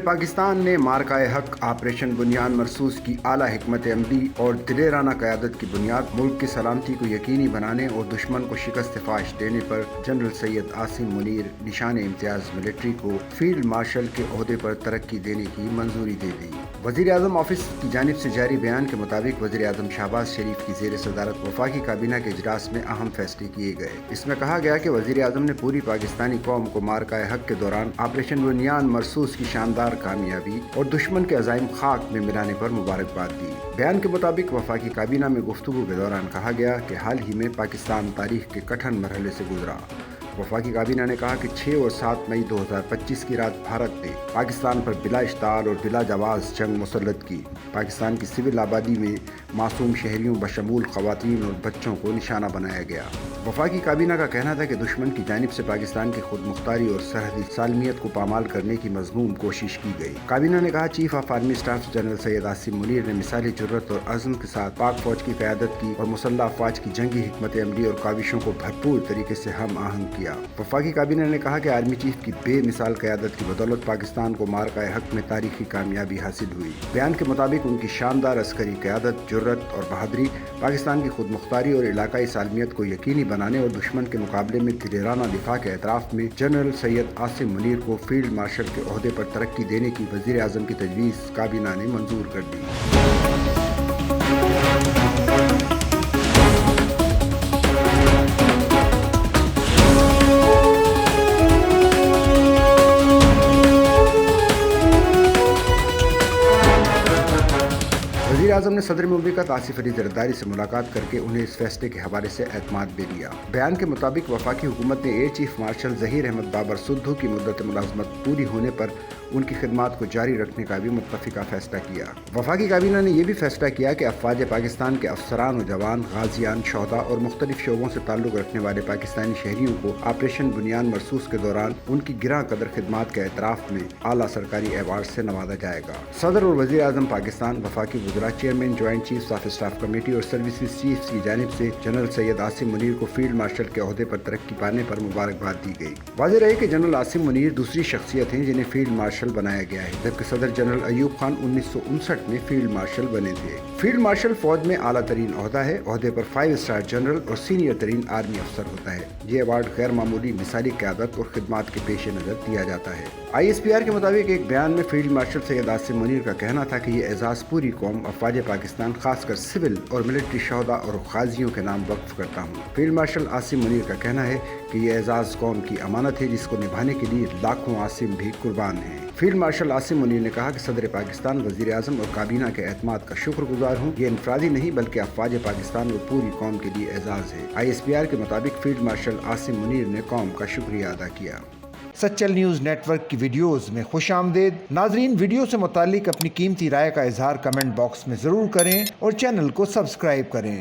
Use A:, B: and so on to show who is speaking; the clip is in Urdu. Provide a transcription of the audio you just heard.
A: پاکستان نے مارکائے حق آپریشن بنیان مرصوص کی اعلیٰ حکمت عملی اور دلیرانہ قیادت کی بنیاد ملک کی سلامتی کو یقینی بنانے اور دشمن کو شکست فاش دینے پر جنرل سید عاصم منیر نشان امتیاز ملٹری کو فیلڈ مارشل کے عہدے پر ترقی دینے کی منظوری دے دی۔ وزیر اعظم آفس کی جانب سے جاری بیان کے مطابق وزیر اعظم شہباز شریف کی زیر صدارت وفاقی کابینہ کے اجلاس میں اہم فیصلے کیے گئے۔ اس میں کہا گیا کہ وزیر اعظم نے پوری پاکستانی قوم کو مارکائے حق کے دوران آپریشن بنیان مرصوص کی شاندار کامیابی اور دشمن کے عزائم خاک میں ملانے پر مبارکباد دی۔ بیان کے مطابق وفاقی کابینہ میں گفتگو کے دوران کہا گیا کہ حال ہی میں پاکستان تاریخ کے کٹھن مرحلے سے گزرا۔ وفاقی کابینہ نے کہا کہ 6 اور 7 مئی 2025 کی رات بھارت نے پاکستان پر بلا اشتعال اور بلا جواز جنگ مسلط کی۔ پاکستان کی سول آبادی میں معصوم شہریوں بشمول خواتین اور بچوں کو نشانہ بنایا گیا۔ وفاقی کابینہ کا کہنا تھا کہ دشمن کی جانب سے پاکستان کی خود مختاری اور سرحدی سالمیت کو پامال کرنے کی مذموم کوشش کی گئی۔ کابینہ نے کہا chief of army staff general Syed Asim Munir نے مثالی جرات اور عزم کے ساتھ پاک فوج کی قیادت کی اور مسلح افواج کی جنگی حکمت عملی اور کاوشوں کو بھرپور طریقے سے ہم آہنگ کیا۔ وفاقی کابینہ نے کہا کہ آرمی چیف کی بے مثال قیادت کی بدولت پاکستان کو مارکائے حق میں تاریخی کامیابی حاصل ہوئی۔ بیان کے مطابق ان کی شاندار عسکری قیادت، جرات اور بہادری پاکستان کی خود مختاری اور علاقائی سالمیت کو یقینی بنانے اور دشمن کے مقابلے میں دلیرانہ دفاع کے اعتراف میں جنرل سید عاصم منیر کو فیلڈ مارشل کے عہدے پر ترقی دینے کی وزیر اعظم کی تجویز کابینہ نے منظور کر دی۔ وزیر اعظم نے صدر مملکت آصف علی زرداری سے ملاقات کر کے انہیں اس فیصلے کے حوالے سے اعتماد بھی دیا۔ بیان کے مطابق وفاقی حکومت نے air chief marshal Zaheer Ahmed Babar Sidhu کی مدت ملازمت پوری ہونے پر ان کی خدمات کو جاری رکھنے کا بھی متفقہ فیصلہ کیا۔ وفاقی کابینہ نے یہ بھی فیصلہ کیا کہ افواج پاکستان کے افسران و جوان، غازیان، شہداء اور مختلف شعبوں سے تعلق رکھنے والے پاکستانی شہریوں کو آپریشن بنیان مرصوص کے دوران ان کی گراں قدر خدمات کے اعتراف میں اعلیٰ سرکاری ایوارڈ سے نوازا جائے گا۔ صدر اور وزیر اعظم پاکستان، وفاقی وزراء، chairman joint chiefs of staff committee اور سروسز چیفز کی جانب سے جنرل سید عاصم منیر کو فیلڈ مارشل کے عہدے پر ترقی پانے پر مبارکباد دی گئی۔ واضح رہے کہ جنرل عاصم منیر دوسری شخصیت ہیں جنہیں فیلڈ مارشل بنایا گیا ہے، جبکہ صدر جنرل ایوب خان 1959 میں فیلڈ مارشل بنے تھے۔ فیلڈ مارشل فوج میں اعلیٰ ترین عہدہ ہے۔ عہدے پر 5 اسٹار جنرل اور سینئر ترین آرمی افسر ہوتا ہے۔ یہ ایوارڈ غیر معمولی مثالی قیادت اور خدمات کے پیش نظر دیا جاتا ہے۔ ISPR کے مطابق ایک بیان میں فیلڈ مارشل سید عاصم منیر کا کہنا تھا کہ یہ اعزاز پوری قوم افواج پاکستان، خاص کر سول اور ملٹری شہداء اور غازیوں کے نام وقف کرتا ہوں۔ فیلڈ مارشل عاصم منیر کا کہنا ہے کہ یہ اعزاز قوم کی امانت ہے جس کو نبھانے کے لیے لاکھوں عاصم بھی قربان ہیں۔ فیلڈ مارشل عاصم منیر نے کہا کہ صدر پاکستان، وزیر اعظم اور کابینہ کے اعتماد کا شکر گزار ہوں۔ یہ انفرادی نہیں بلکہ افواج پاکستان اور پوری قوم کے لیے اعزاز ہے۔ ISPR کے مطابق فیلڈ مارشل عاصم منیر نے قوم کا شکریہ ادا کیا۔
B: سچل نیوز نیٹ ورک کی ویڈیوز میں خوش آمدید۔ ناظرین، ویڈیو سے متعلق اپنی قیمتی رائے کا اظہار کمنٹ باکس میں ضرور کریں اور چینل کو سبسکرائب کریں۔